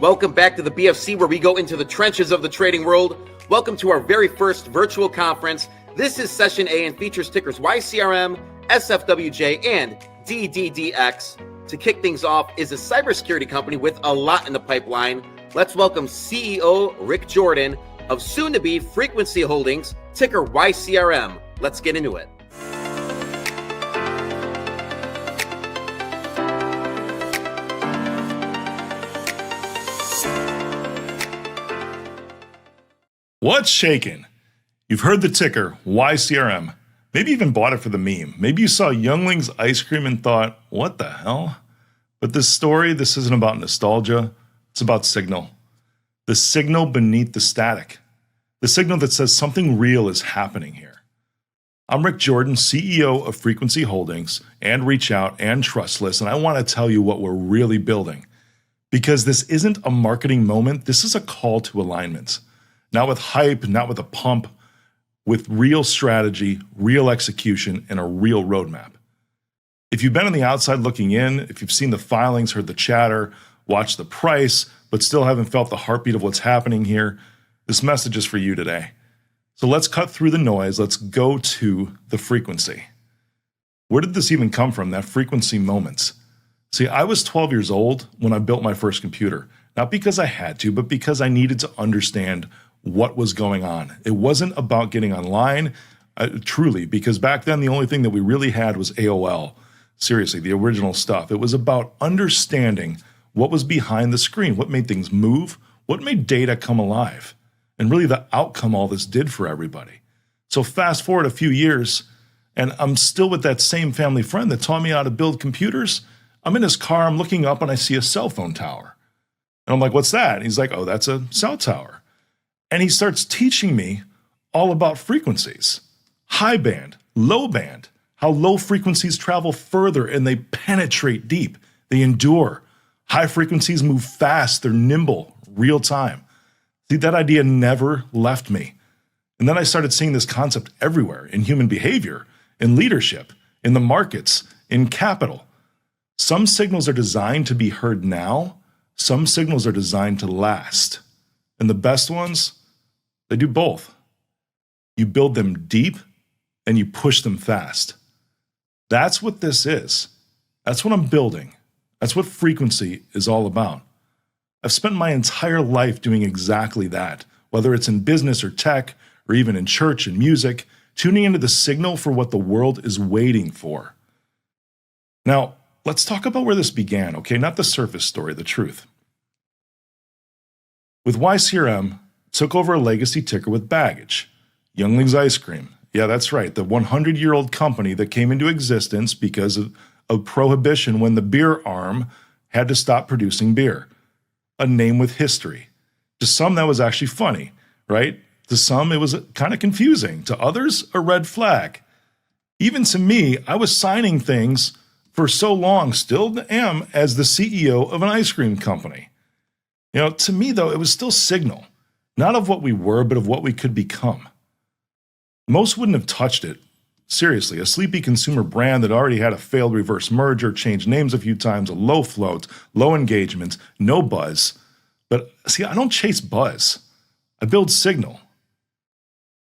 Welcome back to the BFC, where we go into the trenches of the trading world. Welcome to our very first virtual conference. This is session A and features tickers YCRM, SFWJ, and DDDX. To kick things off is a cybersecurity company with a lot in the pipeline. Let's welcome CEO Rick Jordan of soon-to-be Frequency Holdings, ticker YCRM. Let's get into it. What's shaking? You've heard the ticker, YCRM. Maybe even bought it for the meme. Maybe you saw Youngling's ice cream and thought, what the hell? But this isn't about nostalgia. It's about signal. The signal beneath the static. The signal that says something real is happening here. I'm Rick Jordan, CEO of Frequency Holdings and ReachOut and Trustless, and I want to tell you what we're really building. Because this isn't a marketing moment, this is a call to alignment. Not with hype, not with a pump, with real strategy, real execution, and a real roadmap. If you've been on the outside looking in, if you've seen the filings, heard the chatter, watched the price, but still haven't felt the heartbeat of what's happening here, this message is for you today. So let's cut through the noise. Let's go to the frequency. Where did this even come from, that frequency moments? See, I was 12 years old when I built my first computer. Not because I had to, but because I needed to understand what was going on. It wasn't about getting online, truly, because back then the only thing that we really had was AOL. Seriously, the original stuff. It was about understanding what was behind the screen, what made things move, what made data come alive, and really the outcome all this did for everybody. So fast forward a few years, and I'm still with that same family friend that taught me how to build computers. I'm in his car, I'm looking up, and I see a cell phone tower. And I'm like, what's that? And he's like, oh, that's a cell tower. And he starts teaching me all about frequencies, high band, low band, how low frequencies travel further and they penetrate deep, they endure. High frequencies move fast, they're nimble, real time. See, that idea never left me. And then I started seeing this concept everywhere in human behavior, in leadership, in the markets, in capital. Some signals are designed to be heard now, some signals are designed to last. And the best ones, they do both. You build them deep and you push them fast. That's what this is. That's what I'm building. That's what frequency is all about. I've spent my entire life doing exactly that, whether it's in business or tech, or even in church and music, tuning into the signal for what the world is waiting for. Now, let's talk about where this began, okay? Not the surface story, the truth. With YCRM, took over a legacy ticker with baggage. Youngling's Ice Cream. Yeah, that's right. The 100-year-old company that came into existence because of prohibition when the beer arm had to stop producing beer. A name with history. To some, that was actually funny, right? To some, it was kind of confusing. To others, a red flag. Even to me, I was signing things for so long, still am, as the CEO of an ice cream company. You know, to me, though, it was still signal. Not of what we were, but of what we could become. Most wouldn't have touched it. Seriously, a sleepy consumer brand that already had a failed reverse merger, changed names a few times, a low float, low engagement, no buzz. But see, I don't chase buzz. I build signal.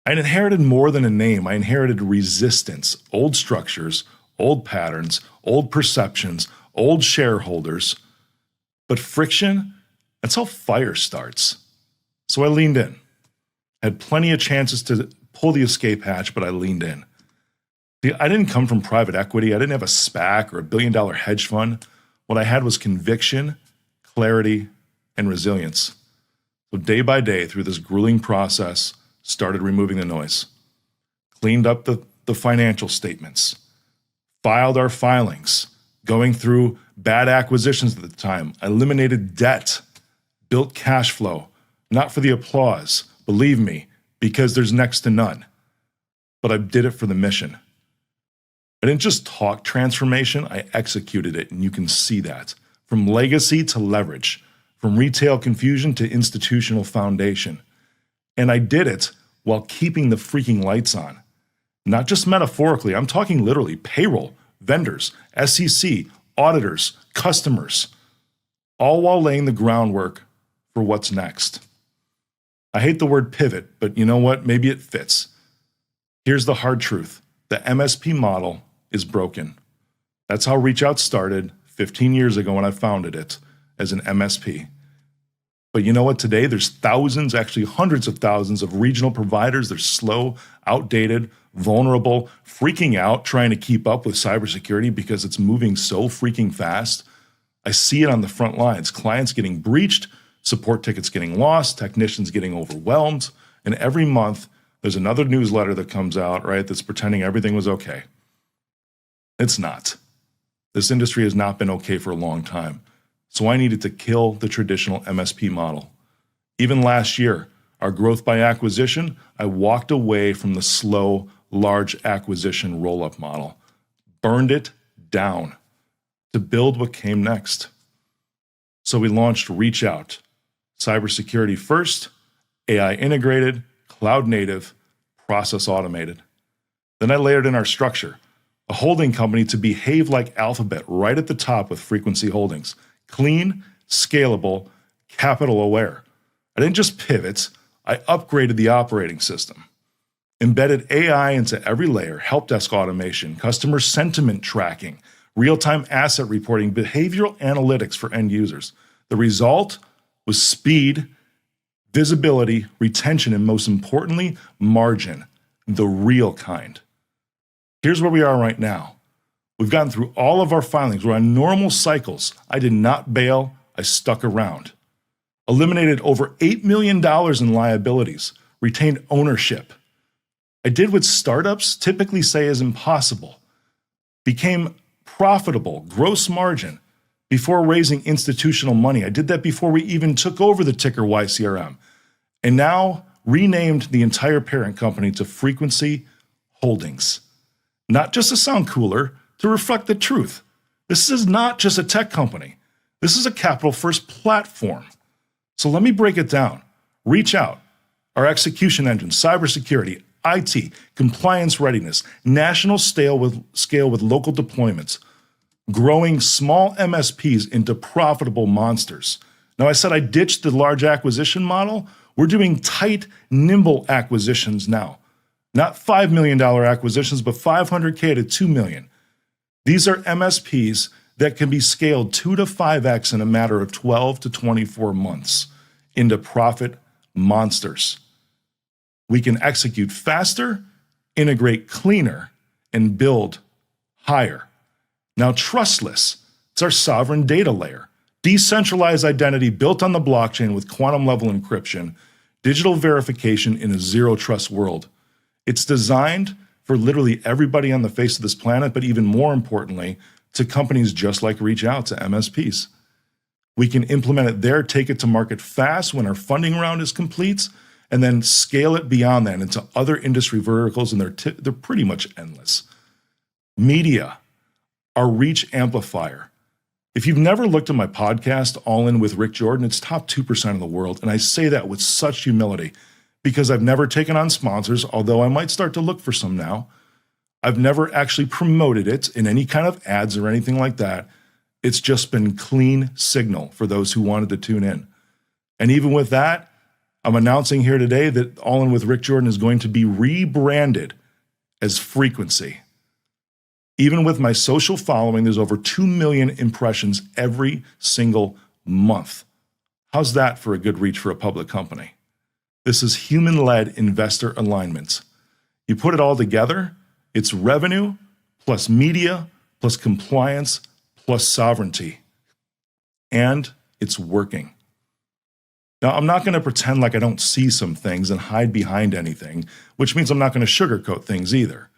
I inherited more than a name. I inherited resistance, old structures, old patterns, old perceptions, old shareholders. But friction, that's how fire starts. So I leaned in. Had plenty of chances to pull the escape hatch, but I leaned in. See, I didn't come from private equity. I didn't have a SPAC or a billion-dollar hedge fund. What I had was conviction, clarity, and resilience. So day by day, through this grueling process, started removing the noise. Cleaned up the financial statements. Filed our filings. Going through bad acquisitions at the time. Eliminated debt. Built cash flow. Not for the applause, believe me, because there's next to none. But I did it for the mission. I didn't just talk transformation, I executed it, and you can see that. From legacy to leverage, from retail confusion to institutional foundation. And I did it while keeping the freaking lights on. Not just metaphorically, I'm talking literally payroll, vendors, SEC, auditors, customers, all while laying the groundwork for what's next. I hate the word pivot, but you know what? Maybe it fits. Here's the hard truth. The MSP model is broken. That's how ReachOut started 15 years ago when I founded it as an MSP. But you know what? Today, there's thousands, actually hundreds of thousands of regional providers. They're slow, outdated, vulnerable, freaking out, trying to keep up with cybersecurity because it's moving so freaking fast. I see it on the front lines. Clients getting breached, support tickets getting lost, technicians getting overwhelmed. And every month, there's another newsletter that comes out, right, that's pretending everything was okay. It's not. This industry has not been okay for a long time. So I needed to kill the traditional MSP model. Even last year, our growth by acquisition, I walked away from the slow, large acquisition roll-up model, burned it down to build what came next. So we launched ReachOut, cybersecurity first, AI integrated, cloud native, process automated. Then I layered in our structure, a holding company to behave like Alphabet right at the top with Frequency Holdings. Clean, scalable, capital aware. I didn't just pivot, I upgraded the operating system. Embedded AI into every layer, help desk automation, customer sentiment tracking, real-time asset reporting, behavioral analytics for end users. The result was speed, visibility, retention, and most importantly, margin, the real kind. Here's where we are right now. We've gotten through all of our filings. We're on normal cycles. I did not bail. I stuck around. Eliminated over $8 million in liabilities. Retained ownership. I did what startups typically say is impossible. Became profitable, gross margin, before raising institutional money. I did that before we even took over the ticker YCRM. And now renamed the entire parent company to Frequency Holdings. Not just to sound cooler, to reflect the truth. This is not just a tech company. This is a capital-first platform. So let me break it down. ReachOut, our execution engine, cybersecurity, IT, compliance readiness, national scale with local deployments, growing small MSPs into profitable monsters. Now, I said I ditched the large acquisition model. We're doing tight, nimble acquisitions now. Not $5 million acquisitions, but $500K to $2 million. These are MSPs that can be scaled 2 to 5x in a matter of 12 to 24 months into profit monsters. We can execute faster, integrate cleaner, and build higher. Now, trustless, it's our sovereign data layer. Decentralized identity built on the blockchain with quantum level encryption, digital verification in a zero trust world. It's designed for literally everybody on the face of this planet, but even more importantly, to companies just like ReachOut, to MSPs. We can implement it there, take it to market fast when our funding round is complete, and then scale it beyond that into other industry verticals, and they're pretty much endless. Media, our reach amplifier. If you've never looked at my podcast, All In with Rick Jordan, it's top 2% of the world, and I say that with such humility because I've never taken on sponsors, although I might start to look for some now. I've never actually promoted it in any kind of ads or anything like that. It's just been clean signal for those who wanted to tune in. And even with that, I'm announcing here today that All In with Rick Jordan is going to be rebranded as Frequency. Even with my social following, there's over 2 million impressions every single month. How's that for a good reach for a public company? This is human-led investor alignment. You put it all together, it's revenue plus media plus compliance plus sovereignty. And it's working. Now, I'm not going to pretend like I don't see some things and hide behind anything, which means I'm not going to sugarcoat things either.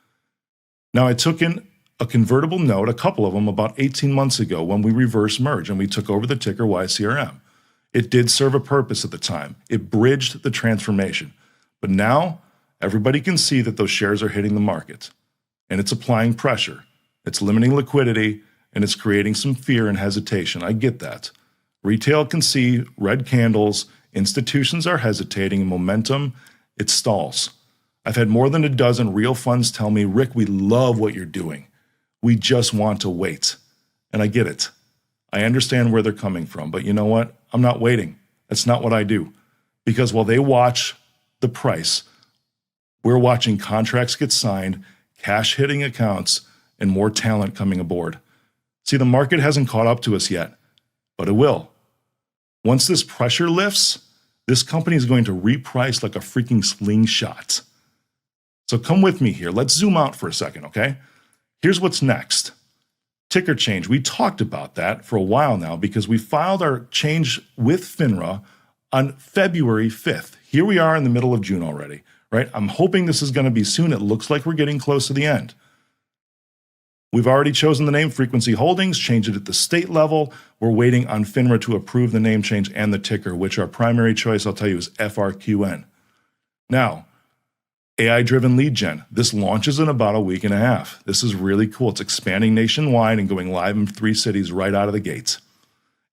Now, I took in a convertible note, a couple of them, about 18 months ago when we reverse merged and we took over the ticker YCRM. It did serve a purpose at the time. It bridged the transformation. But now, everybody can see that those shares are hitting the market. And it's applying pressure. It's limiting liquidity, and it's creating some fear and hesitation. I get that. Retail can see red candles, institutions are hesitating, and momentum, it stalls. I've had more than a dozen real funds tell me, Rick, we love what you're doing. We just want to wait. And I get it. I understand where they're coming from, but you know what? I'm not waiting. That's not what I do. Because while they watch the price, we're watching contracts get signed, cash hitting accounts, and more talent coming aboard. See, the market hasn't caught up to us yet, but it will. Once this pressure lifts, this company is going to reprice like a freaking slingshot. So come with me here. Let's zoom out for a second, okay? Here's what's next. Ticker change. We talked about that for a while now because we filed our change with FINRA on February 5th. Here we are in the middle of June already, right? I'm hoping this is going to be soon. It looks like we're getting close to the end. We've already chosen the name Frequency Holdings, changed it at the state level. We're waiting on FINRA to approve the name change and the ticker, which our primary choice, I'll tell you, is FRQN. Now, AI-driven lead gen. This launches in about a week and a half. This is really cool. It's expanding nationwide and going live in 3 cities right out of the gates.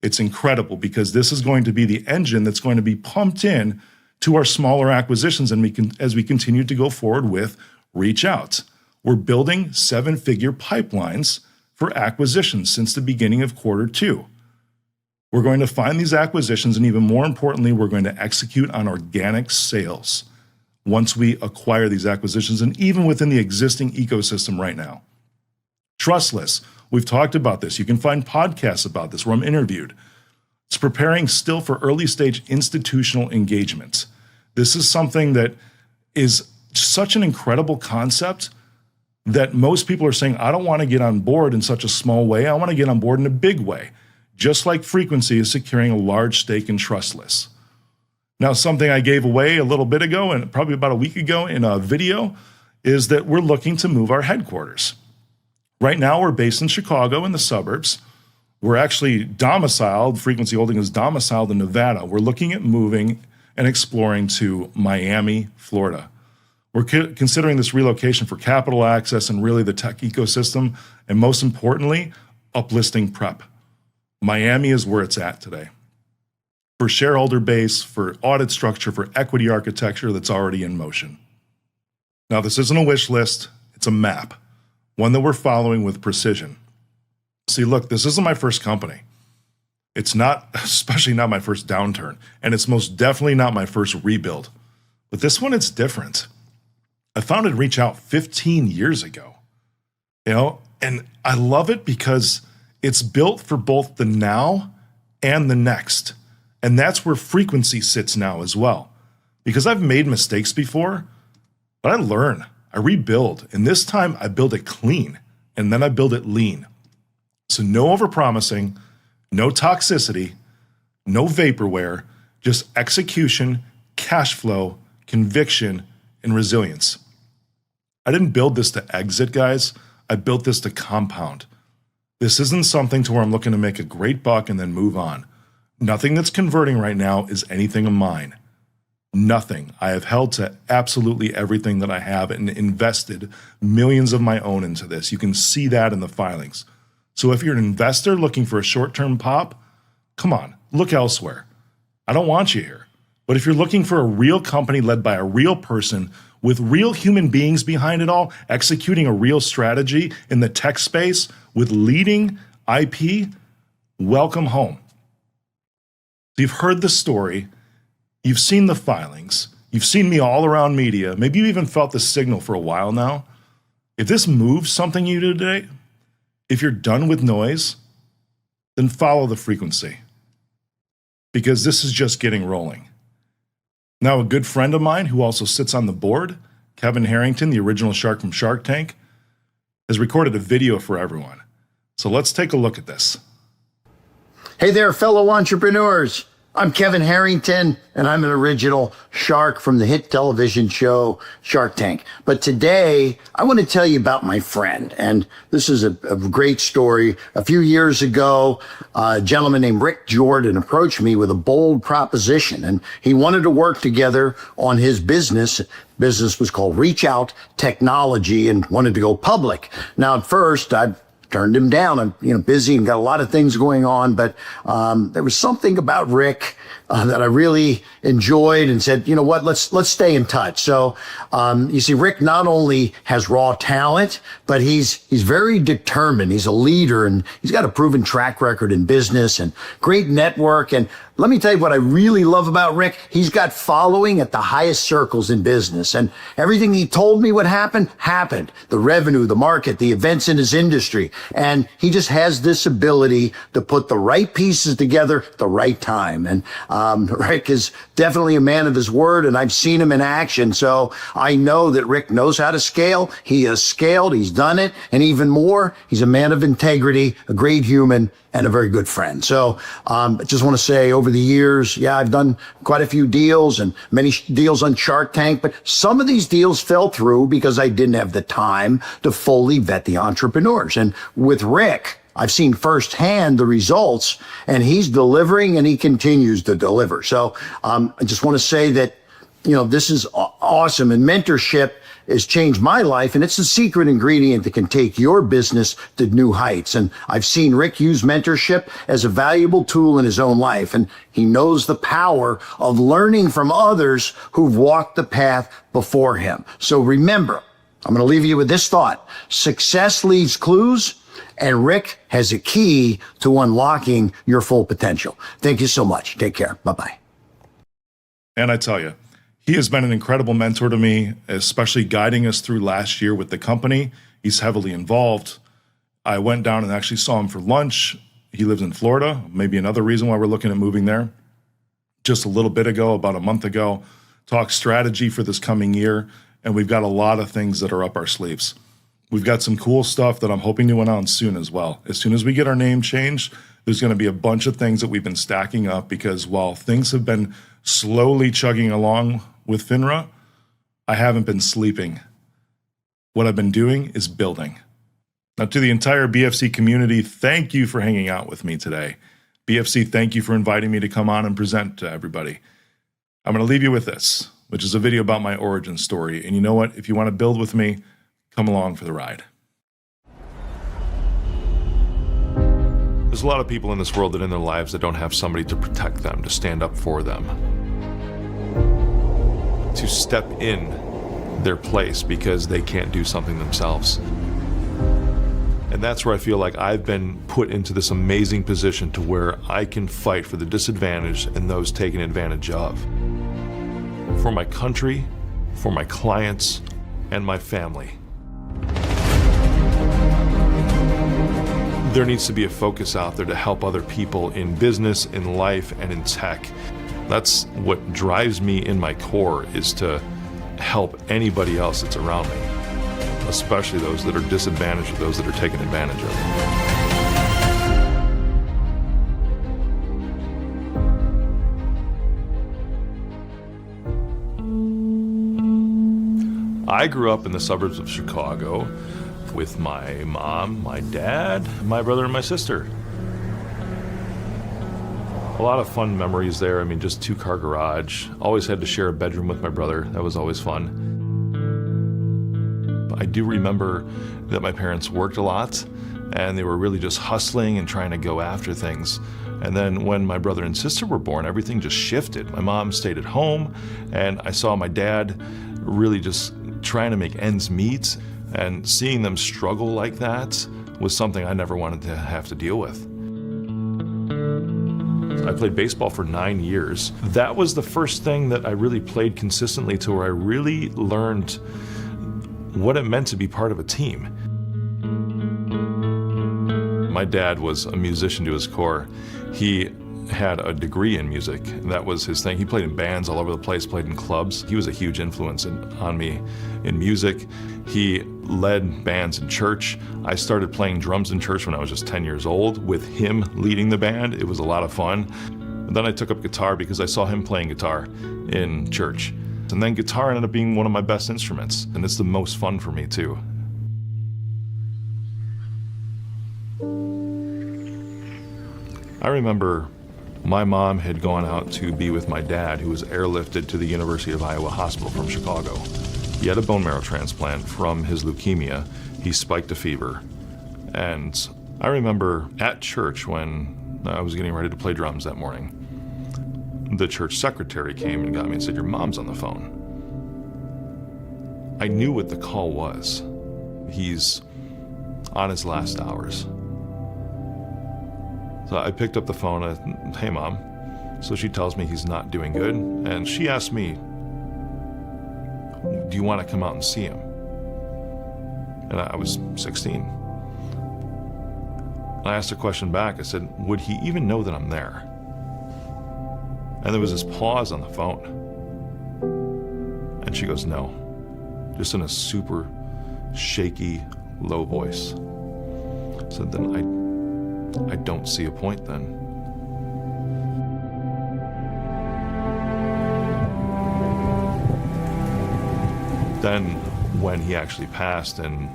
It's incredible because this is going to be the engine that's going to be pumped in to our smaller acquisitions and as we continue to go forward with ReachOut. We're building 7-figure pipelines for acquisitions since the beginning of Q2. We're going to find these acquisitions, and even more importantly, we're going to execute on organic sales once we acquire these acquisitions and even within the existing ecosystem right now. Trustless. We've talked about this. You can find podcasts about this where I'm interviewed. It's preparing still for early stage institutional engagement. This is something that is such an incredible concept that most people are saying, I don't want to get on board in such a small way. I want to get on board in a big way, just like Frequency is securing a large stake in Trustless. Now, something I gave away a little bit ago and probably about a week ago in a video is that we're looking to move our headquarters. Right now, we're based in Chicago in the suburbs. We're actually domiciled, Frequency Holding is domiciled in Nevada. We're looking at moving and exploring to Miami, Florida. We're considering this relocation for capital access and really the tech ecosystem, and most importantly, uplisting prep. Miami is where it's at today. For shareholder base, for audit structure, for equity architecture that's already in motion. Now, this isn't a wish list, it's a map, one that we're following with precision. See, look, this isn't my first company. It's not, especially not my first downturn, and it's most definitely not my first rebuild. But this one, it's different. I founded ReachOut 15 years ago, and I love it because it's built for both the now and the next. And that's where Frequency sits now as well. Because I've made mistakes before, but I learn, I rebuild. And this time I build it clean and then I build it lean. So no overpromising, no toxicity, no vaporware, just execution, cash flow, conviction, and resilience. I didn't build this to exit, guys. I built this to compound. This isn't something to where I'm looking to make a great buck and then move on. Nothing that's converting right now is anything of mine. Nothing. I have held to absolutely everything that I have and invested millions of my own into this. You can see that in the filings. So if you're an investor looking for a short-term pop, come on, look elsewhere. I don't want you here. But if you're looking for a real company led by a real person with real human beings behind it all, executing a real strategy in the tech space with leading IP, welcome home. You've heard the story, you've seen the filings, you've seen me all around media, maybe you even felt the signal for a while now. If this moves something you do today, if you're done with noise, then follow the frequency. Because this is just getting rolling. Now, a good friend of mine who also sits on the board, Kevin Harrington, the original shark from Shark Tank, has recorded a video for everyone. So let's take a look at this. Hey there, fellow entrepreneurs. I'm Kevin Harrington, and I'm an original shark from the hit television show Shark Tank. But today, I want to tell you about my friend. And this is a great story. A few years ago, a gentleman named Rick Jordan approached me with a bold proposition, and he wanted to work together on his business. Business was called ReachOut Technology and wanted to go public. Now, at first, I turned him down. I'm, busy and got a lot of things going on, but there was something about Rick that I really enjoyed and said, you know what, let's stay in touch. So, you see, Rick not only has raw talent, but he's very determined. He's a leader and he's got a proven track record in business and great network. And let me tell you what I really love about Rick. He's got following at the highest circles in business, and everything he told me would happen, happened. The revenue, the market, the events in his industry. And he just has this ability to put the right pieces together at the right time. And Rick is definitely a man of his word, and I've seen him in action. So I know that Rick knows how to scale. He has scaled, he's done it, and even more, he's a man of integrity, a great human, and a very good friend. So I just want to say over the years, yeah, I've done quite a few deals and many deals on Shark Tank, but some of these deals fell through because I didn't have the time to fully vet the entrepreneurs. And with Rick, I've seen firsthand the results, and he's delivering and he continues to deliver. So I just want to say that, this is awesome, and mentorship has changed my life, and it's the secret ingredient that can take your business to new heights. And I've seen Rick use mentorship as a valuable tool in his own life, and he knows the power of learning from others who've walked the path before him. So remember, I'm going to leave you with this thought. Success leaves clues, and Rick has a key to unlocking your full potential. Thank you so much. Take care. Bye-bye. And I tell you, he has been an incredible mentor to me, especially guiding us through last year with the company. He's heavily involved. I went down and actually saw him for lunch. He lives in Florida, maybe another reason why we're looking at moving there. Just a little bit ago, about a month ago, talked strategy for this coming year, and we've got a lot of things that are up our sleeves. We've got some cool stuff that I'm hoping to announce soon as well. As soon as we get our name changed, there's going to be a bunch of things that we've been stacking up, because while things have been slowly chugging along with FINRA, I haven't been sleeping. What I've been doing is building. Now, to the entire BFC community, thank you for hanging out with me today. BFC, thank you for inviting me to come on and present to everybody. I'm going to leave you with this, which is a video about my origin story. And you know what? If you want to build with me, come along for the ride. There's a lot of people in this world that in their lives that don't have somebody to protect them, to stand up for them, to step in their place because they can't do something themselves. And that's where I feel like I've been put into this amazing position to where I can fight for the disadvantaged and those taken advantage of. For my country, for my clients, and my family. There needs to be a focus out there to help other people in business, in life, and in tech. That's what drives me in my core, is to help anybody else that's around me, especially those that are disadvantaged or those that are taken advantage of. I grew up in the suburbs of Chicago with my mom, my dad, my brother, and my sister. A lot of fun memories there. I mean, just 2-car garage. Always had to share a bedroom with my brother. That was always fun. I do remember that my parents worked a lot, and they were really just hustling and trying to go after things. And then when my brother and sister were born, everything just shifted. My mom stayed at home, and I saw my dad really just trying to make ends meet, and seeing them struggle like that was something I never wanted to have to deal with. I played baseball for 9 years. That was the first thing that I really played consistently, to where I really learned what it meant to be part of a team. My dad was a musician to his core. He had a degree in music. That was his thing. He played in bands all over the place, played in clubs. He was a huge influence on me in music. He led bands in church. I started playing drums in church when I was just 10 years old with him leading the band. It was a lot of fun. And then I took up guitar because I saw him playing guitar in church. And then guitar ended up being one of my best instruments, and it's the most fun for me too. I remember my mom had gone out to be with my dad, who was airlifted to the University of Iowa Hospital from Chicago. He had a bone marrow transplant from his leukemia. He spiked a fever, And I remember at church when I was getting ready to play drums that morning, the church secretary came and got me and said, "Your mom's on the phone." I knew what the call was. He's on his last hours. So I picked up the phone and, "Hey, Mom." So she tells me he's not doing good. And she asked me, "Do you want to come out and see him?" And I was 16. I asked a question back. I said, "Would he even know that I'm there?" And there was this pause on the phone. And she goes, "No," just in a super shaky, low voice. So then I don't see a point then. Then when he actually passed and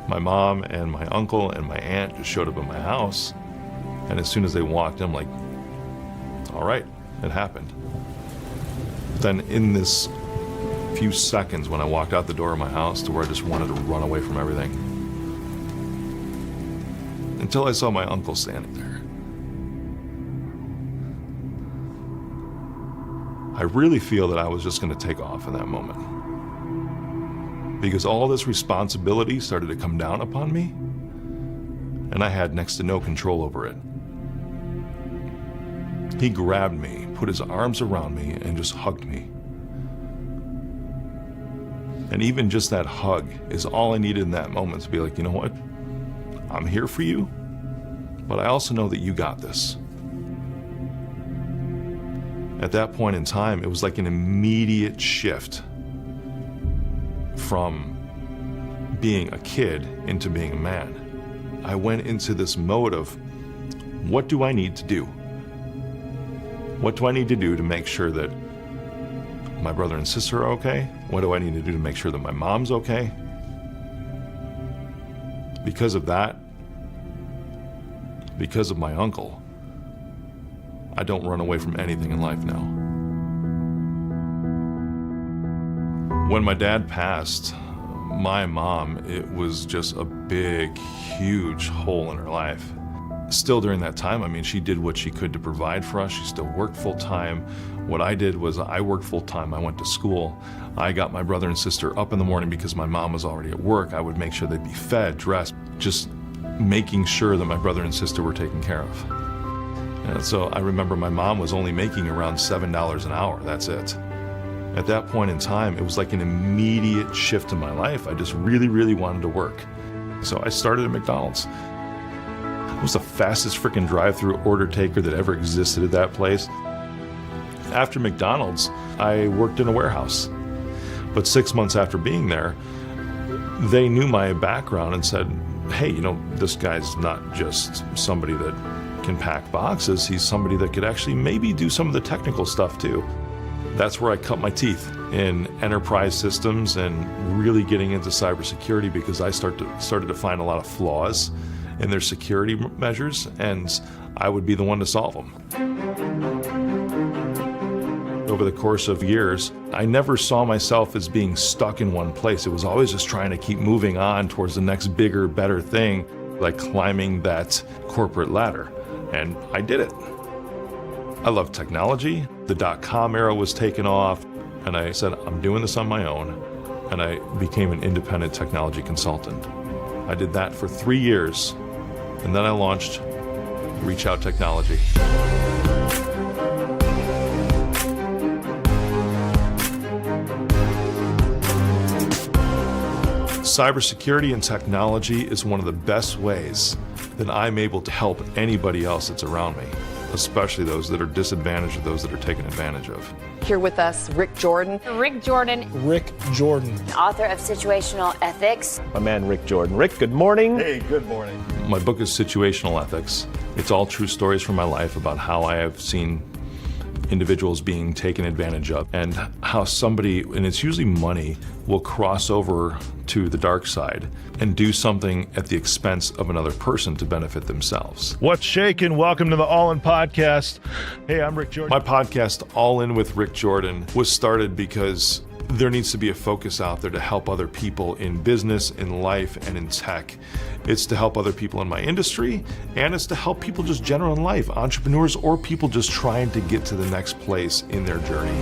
my mom and my uncle and my aunt just showed up at my house, and as soon as they walked in, I'm like, all right, it happened. Then in this few seconds when I walked out the door of my house to where I just wanted to run away from everything, until I saw my uncle standing there. I really feel that I was just going to take off in that moment, because all this responsibility started to come down upon me, and I had next to no control over it. He grabbed me, put his arms around me, and just hugged me. And even just that hug is all I needed in that moment to be like, you know what? I'm here for you, but I also know that you got this. At that point in time, it was like an immediate shift from being a kid into being a man. I went into this mode of, what do I need to do? What do I need to do to make sure that my brother and sister are okay? What do I need to do to make sure that my mom's okay? Because of that, because of my uncle, I don't run away from anything in life now. When my dad passed, my mom, it was just a big, huge hole in her life. Still during that time, I mean, she did what she could to provide for us. She still worked full time. What I did was I worked full time. I went to school. I got my brother and sister up in the morning because my mom was already at work. I would make sure they'd be fed, dressed, just making sure that my brother and sister were taken care of. And so I remember my mom was only making around $7 an hour. That's it. At that point in time, it was like an immediate shift in my life. I just really, really wanted to work. So I started at McDonald's. I was the fastest freaking drive-through order taker that ever existed at that place. After McDonald's, I worked in a warehouse. But 6 months after being there, they knew my background and said, hey, you know, this guy's not just somebody that can pack boxes. He's somebody that could actually maybe do some of the technical stuff too. That's where I cut my teeth in enterprise systems and really getting into cybersecurity, because I started to find a lot of flaws in their security measures, and I would be the one to solve them. Over the course of years, I never saw myself as being stuck in one place. It was always just trying to keep moving on towards the next bigger, better thing, like climbing that corporate ladder. And I did it. I love technology. The .com era was taken off, and I said, I'm doing this on my own, and I became an independent technology consultant. I did that for 3 years, and then I launched ReachOut Technology. Cybersecurity and technology is one of the best ways that I'm able to help anybody else that's around me, especially those that are disadvantaged or those that are taken advantage of. Here with us, Rick Jordan. Rick Jordan, Author of Situational Ethics. My man, Rick Jordan. Rick, good morning. Hey, good morning. My book is Situational Ethics. It's all true stories from my life about how I have seen individuals being taken advantage of, and how somebody, and it's usually money, will cross over to the dark side and do something at the expense of another person to benefit themselves. What's shaking? Welcome to the All In Podcast. Hey, I'm Rick Jordan. My podcast, All In with Rick Jordan, was started because there needs to be a focus out there to help other people in business, in life, and in tech. It's to help other people in my industry, and it's to help people just general in life, entrepreneurs or people just trying to get to the next place in their journey.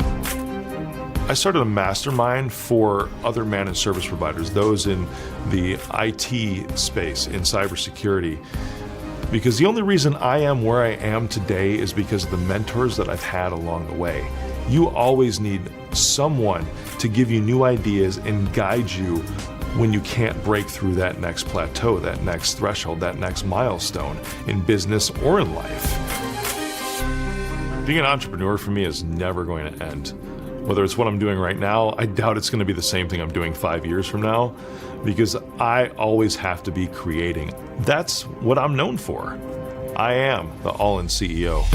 I started a mastermind for other managed service providers, those in the IT space, in cybersecurity, because the only reason I am where I am today is because of the mentors that I've had along the way. You always need someone to give you new ideas and guide you when you can't break through that next plateau, that next threshold, that next milestone in business or in life. Being an entrepreneur for me is never going to end. Whether it's what I'm doing right now, I doubt it's going to be the same thing I'm doing 5 years from now, because I always have to be creating. That's what I'm known for. I am the all-in CEO.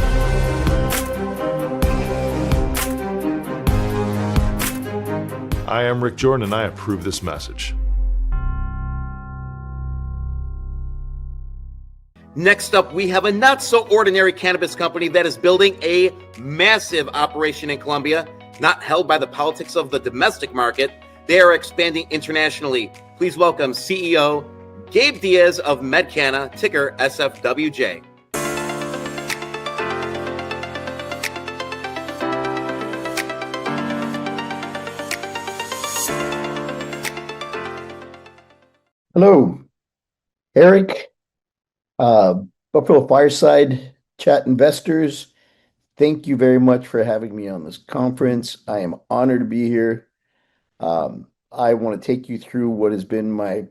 I am Rick Jordan, and I approve this message. Next up, we have a not-so-ordinary cannabis company that is building a massive operation in Colombia, not held by the politics of the domestic market. They are expanding internationally. Please welcome CEO Gabe Diaz of Medcana, ticker SFWJ. Hello, Eric, Buffalo Fireside Chat investors. Thank you very much for having me on this conference. I am honored to be here. I want to take you through what has been my,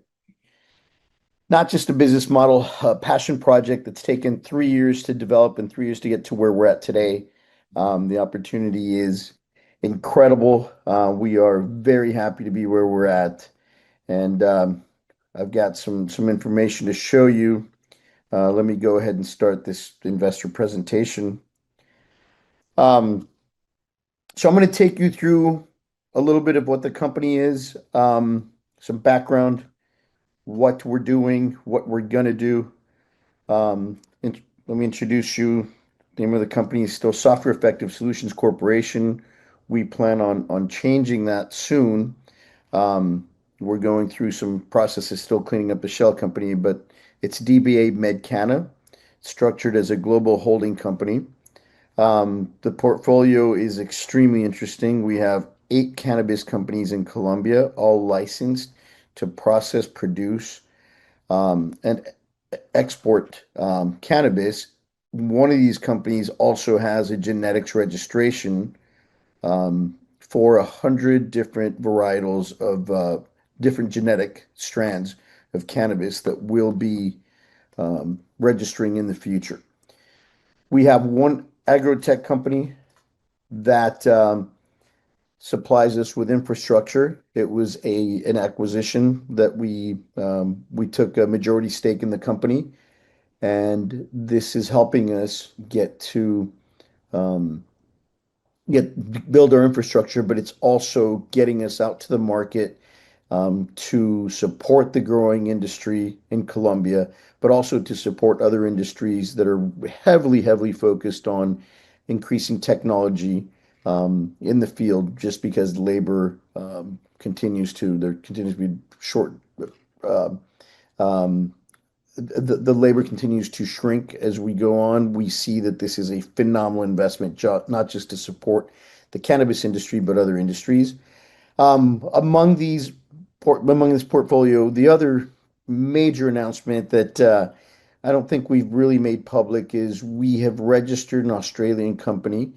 not just a business model, a passion project that's taken 3 years to develop and 3 years to get to where we're at today. The opportunity is incredible. We are very happy to be where we're at. And I've got some information to show you. Let me go ahead and start this investor presentation. So I'm going to take you through a little bit of what the company is, some background, what we're doing, what we're going to do. Let me introduce you. The name of the company is still Software Effective Solutions Corporation. We plan on changing that soon. We're going through some processes, still cleaning up the shell company, but it's DBA Medcana, structured as a global holding company. The portfolio is extremely interesting. We have 8 cannabis companies in Colombia, all licensed to process, produce, and export cannabis. One of these companies also has a genetics registration for 100 different varietals of different genetic strands of cannabis that will be registering in the future. We have one agrotech company that supplies us with infrastructure. It was an acquisition that we took a majority stake in the company, and this is helping us build our infrastructure, but it's also getting us out to the market to support the growing industry in Colombia, but also to support other industries that are heavily focused on increasing technology in the field, just because labor continues to be short. The labor continues to shrink as we go on. We see that this is a phenomenal investment, not just to support the cannabis industry, but other industries. Among this portfolio, the other major announcement that I don't think we've really made public is we have registered an Australian company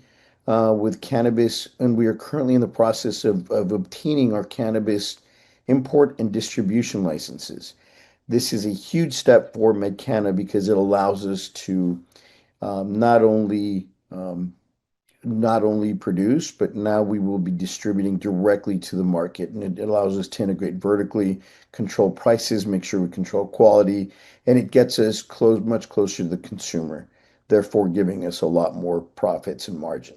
with cannabis, and we are currently in the process of obtaining our cannabis import and distribution licenses. This is a huge step for Medcana because it allows us to not only produce, but now we will be distributing directly to the market, and it allows us to integrate vertically, control prices, make sure we control quality, and it gets us much closer to the consumer, therefore giving us a lot more profits and margin.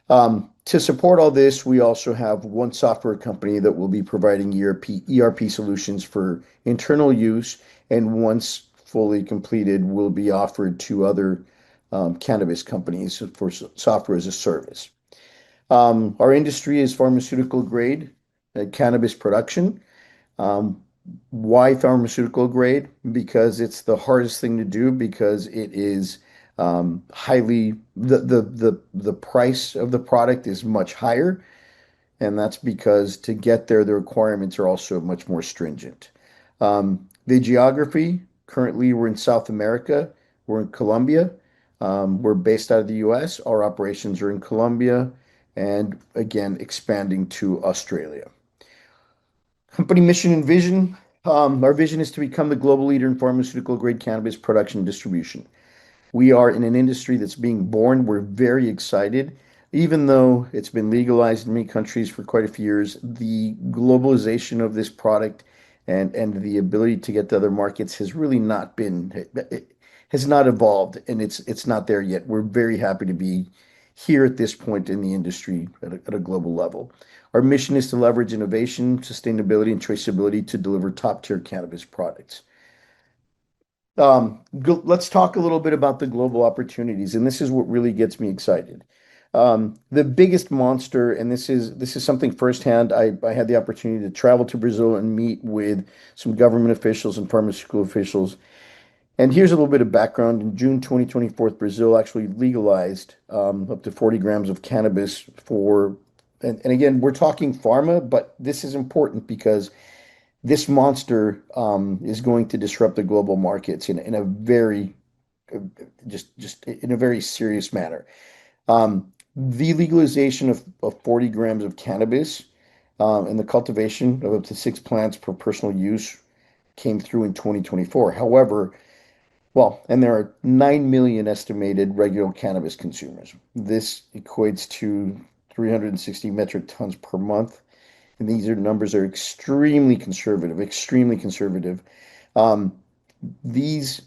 To support all this, we also have one software company that will be providing ERP solutions for internal use, and once fully completed, will be offered to other cannabis companies for software as a service. Our industry is pharmaceutical grade cannabis production. Um, why pharmaceutical grade? Because it's the hardest thing to do because it is highly the price of the product is much higher, and that's because to get there, the requirements are also much more stringent. The geography, currently we're in South America, we're in Colombia. We're based out of the US. Our operations are in Colombia and again, expanding to Australia. Company mission and vision. Our vision is to become the global leader in pharmaceutical grade cannabis production and distribution. We are in an industry that's being born. We're very excited. Even though it's been legalized in many countries for quite a few years, the globalization of this product and the ability to get to other markets has really not been, it has not evolved, and it's not there yet. We're very happy to be here at this point in the industry at a global level. Our mission is to leverage innovation, sustainability, and traceability to deliver top-tier cannabis products. Let's talk a little bit about the global opportunities, and this is what really gets me excited. The biggest monster, and this is something firsthand. I had the opportunity to travel to Brazil and meet with some government officials and pharmaceutical officials. And here's a little bit of background. In June 2024, Brazil actually legalized up to 40 grams of cannabis for, and again, we're talking pharma, but this is important because this monster is going to disrupt the global markets in a very, just in a very serious manner. The legalization of 40 grams of cannabis and the cultivation of up to 6 plants per personal use came through in 2024. However, and there are 9 million estimated regular cannabis consumers. This equates to 360 metric tons per month. And these numbers are extremely conservative, extremely conservative. These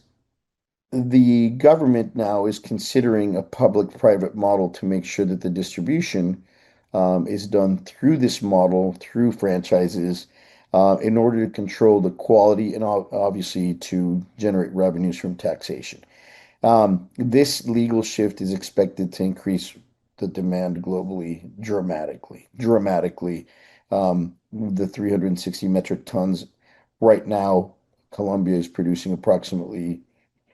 The government now is considering a public-private model to make sure that the distribution is done through this model, through franchises, in order to control the quality and obviously to generate revenues from taxation. This legal shift is expected to increase the demand globally dramatically, dramatically. The 360 metric tons right now, Colombia is producing approximately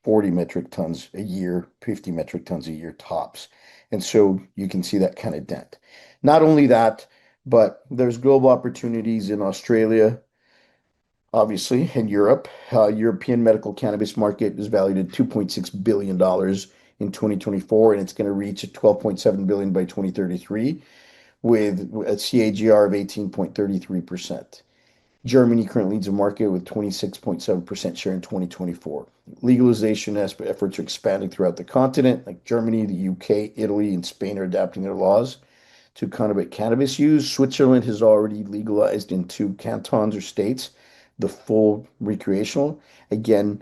40 metric tons a year, 50 metric tons a year tops. And so you can see that kind of dent. Not only that, but there's global opportunities in Australia, obviously, and Europe. European medical cannabis market is valued at $2.6 billion in 2024, and it's going to reach at $12.7 billion by 2033 with a CAGR of 18.33%. Germany currently leads the market with 26.7% share in 2024. Legalization efforts are expanding throughout the continent, like Germany, the UK, Italy, and Spain are adapting their laws to combat cannabis use. Switzerland has already legalized in 2 cantons or states the full recreational, again,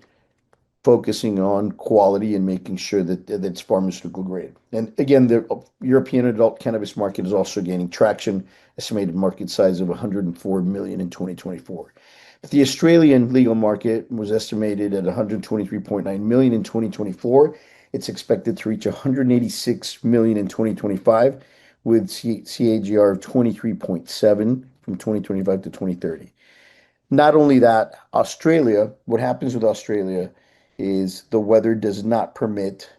focusing on quality and making sure that it's pharmaceutical grade. And again, the European adult cannabis market is also gaining traction, estimated market size of 104 million in 2024. But the Australian legal market was estimated at 123.9 million in 2024. It's expected to reach 186 million in 2025 with CAGR of 23.7 from 2025 to 2030. Not only that, Australia, what happens with Australia is the weather does not permit,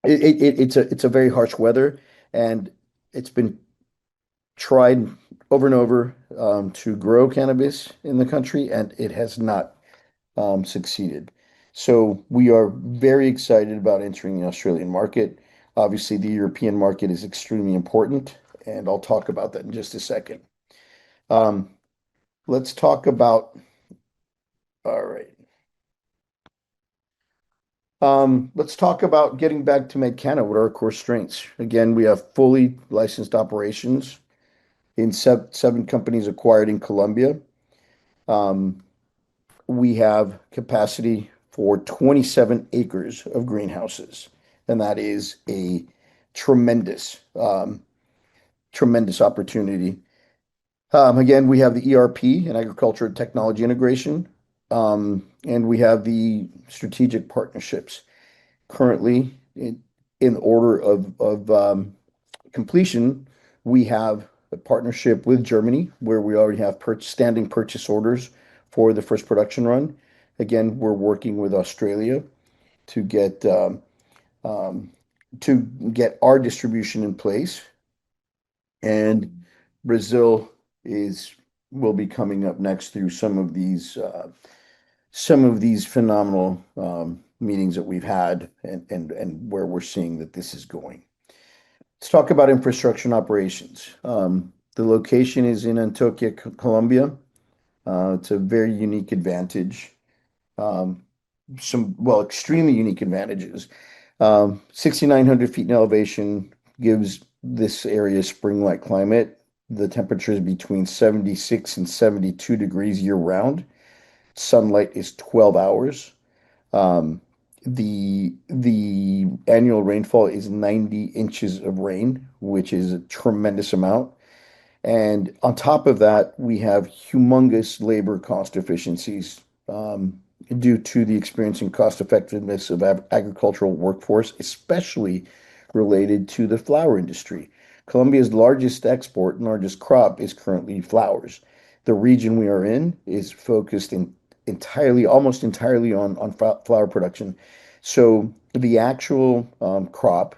it's a very harsh weather, and it's been tried over and over to grow cannabis in the country, and it has not succeeded. So we are very excited about entering the Australian market. Obviously, the European market is extremely important, and I'll talk about that in just a second. Let's talk about, all right. Let's talk about getting back to Medcana. What are our core strengths? Again, we have fully licensed operations in 7 companies acquired in Colombia. We have capacity for 27 acres of greenhouses, and that is a tremendous, tremendous opportunity. Again, we have the ERP and agriculture technology integration, and we have the strategic partnerships currently in order of completion, we have a partnership with Germany where we already have standing purchase orders for the first production run. Again, we're working with Australia to get our distribution in place, and Brazil will be coming up next through some of these phenomenal meetings that we've had and where we're seeing that this is going. Let's talk about infrastructure and operations. The location is in Antioquia, Colombia. It's a very unique advantage. Extremely unique advantages. 6,900 feet in elevation gives this area spring-like climate. The temperature is between 76 and 72 degrees year-round. Sunlight is 12 hours. The annual rainfall is 90 inches of rain, which is a tremendous amount. And on top of that, we have humongous labor cost efficiencies due to the experience and cost effectiveness of agricultural workforce, especially related to the flower industry. Colombia's largest export and largest crop is currently flowers. The region we are in is focused almost entirely on flower production. So the actual crop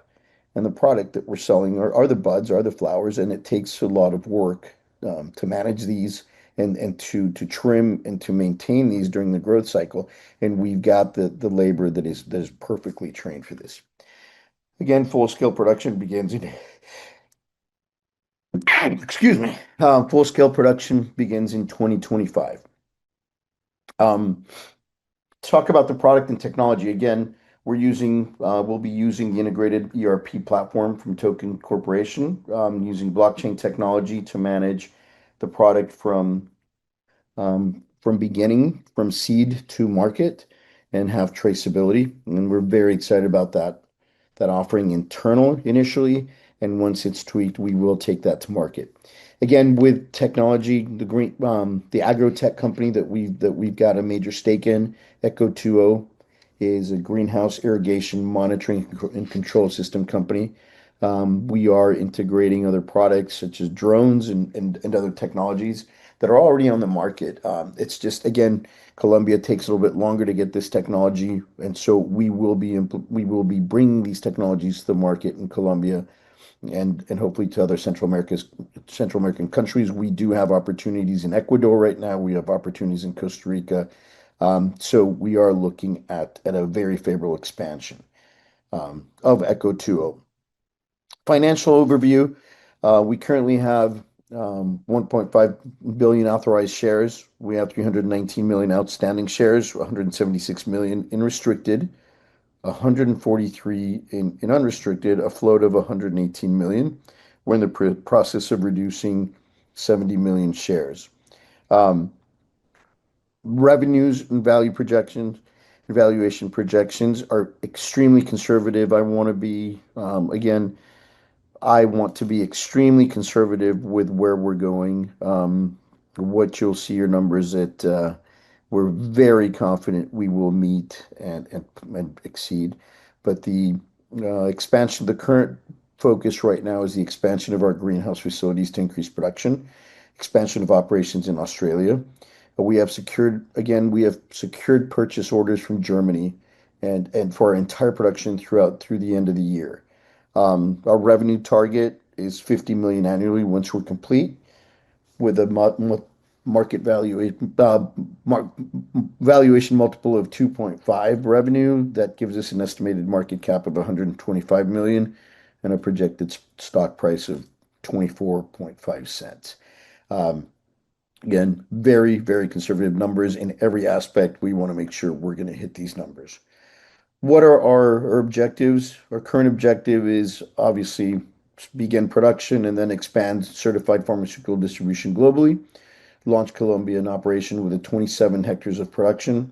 and the product that we're selling are the buds, are the flowers, and it takes a lot of work to manage these and to trim and to maintain these during the growth cycle. And we've got the labor that is perfectly trained for this. Again, full-scale production begins in full-scale production begins in 2025. Talk about the product and technology. Again, we'll be using the integrated ERP platform from Token Corporation, using blockchain technology to manage the product from beginning, from seed to market, and have traceability. And we're very excited about that offering internal initially, and once it's tweaked, we will take that to market. Again, with technology, the agrotech company that we've got a major stake in, Eco2O, is a greenhouse irrigation monitoring and control system company. We are integrating other products such as drones and other technologies that are already on the market. It's just, again, Colombia takes a little bit longer to get this technology, and so we will be bringing these technologies to the market in Colombia and hopefully to other Central American countries. We do have opportunities in Ecuador right now. We have opportunities in Costa Rica. So we are looking at a very favorable expansion of Eco2O. Financial overview. We currently have 1.5 billion authorized shares. We have 319 million outstanding shares, 176 million in restricted, 143 in unrestricted, a float of 118 million. We're in the process of reducing 70 million shares. Revenues and valuation projections are extremely conservative. I want to be extremely conservative with where we're going. What you'll see are numbers that we're very confident we will meet and exceed. But the expansion, the current focus right now is the expansion of our greenhouse facilities to increase production, expansion of operations in Australia. We have secured purchase orders from Germany and for our entire production through the end of the year. Our revenue target is 50 million annually once we're complete, with a market valuation multiple of 2.5 revenue. That gives us an estimated market cap of 125 million and a projected stock price of 24.5 cents. Again, very, very conservative numbers in every aspect. We want to make sure we're going to hit these numbers. What are our objectives? Our current objective is obviously begin production and then expand certified pharmaceutical distribution globally. Launch Colombia in operation with 27 hectares of production,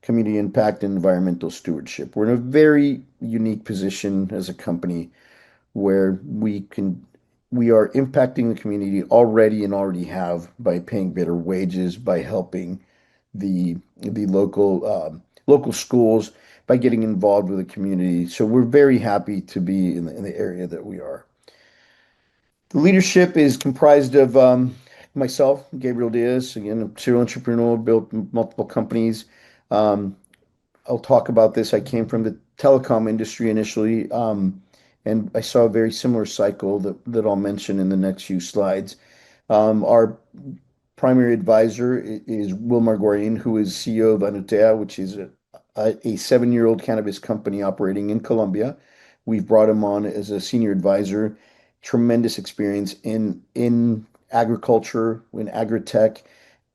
community impact, and environmental stewardship. We're in a very unique position as a company where we are impacting the community already have by paying better wages, by helping the local schools, by getting involved with the community. So we're very happy to be in the area that we are. The leadership is comprised of myself, Gabriel Diaz, again, a serial entrepreneur, built multiple companies. Um, I'll talk about this. I came from the telecom industry initially, and I saw a very similar cycle that I'll mention in the next few slides. Our primary advisor is Will Margorian, who is CEO of Anutea, which is a 7-year-old cannabis company operating in Colombia. We've brought him on as a senior advisor. Tremendous experience in agriculture, in agri-tech,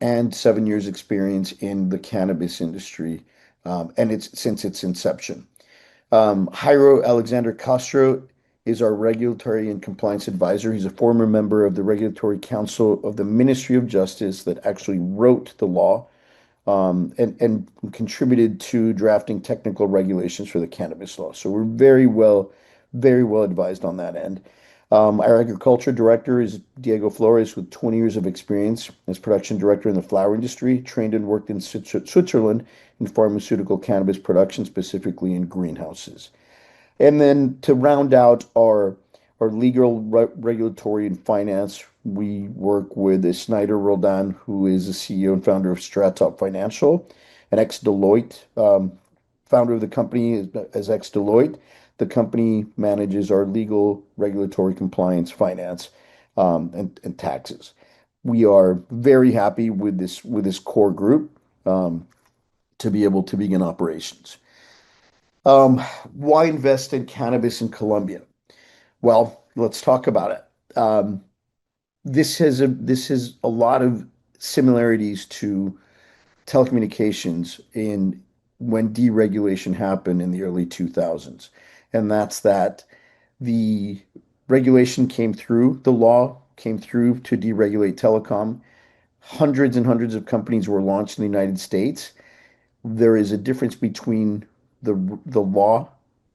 and 7 years experience in the cannabis industry, and it's since its inception. Jairo Alexander Castro is our regulatory and compliance advisor. He's a former member of the Regulatory Council of the Ministry of Justice that actually wrote the law, and contributed to drafting technical regulations for the cannabis law. So we're very well advised on that end. Our agriculture director is Diego Flores, with 20 years of experience as production director in the flower industry, trained and worked in Switzerland in pharmaceutical cannabis production, specifically in greenhouses. And then to round out our legal, regulatory, and finance, we work with Snyder Roldan, who is the CEO and founder of Stratop Financial, an ex-Deloitte, founder of the company as ex-Deloitte. The company manages our legal, regulatory, compliance, finance, and taxes. We are very happy with this core group to be able to begin operations. Why invest in cannabis in Colombia? Well, let's talk about it. This has a lot of similarities to telecommunications in when deregulation happened in the early 2000s. And that's that the regulation came through, the law came through to deregulate telecom. Hundreds and hundreds of companies were launched in the United States. There is a difference between the law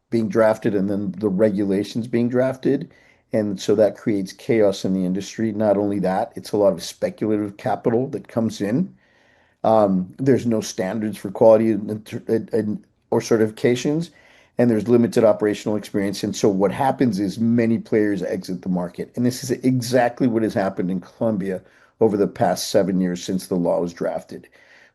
being drafted and then the regulations being drafted. And so that creates chaos in the industry. Not only that, it's a lot of speculative capital that comes in. There's no standards for quality or certifications, and there's limited operational experience. And so what happens is many players exit the market. And this is exactly what has happened in Colombia over the past 7 years since the law was drafted.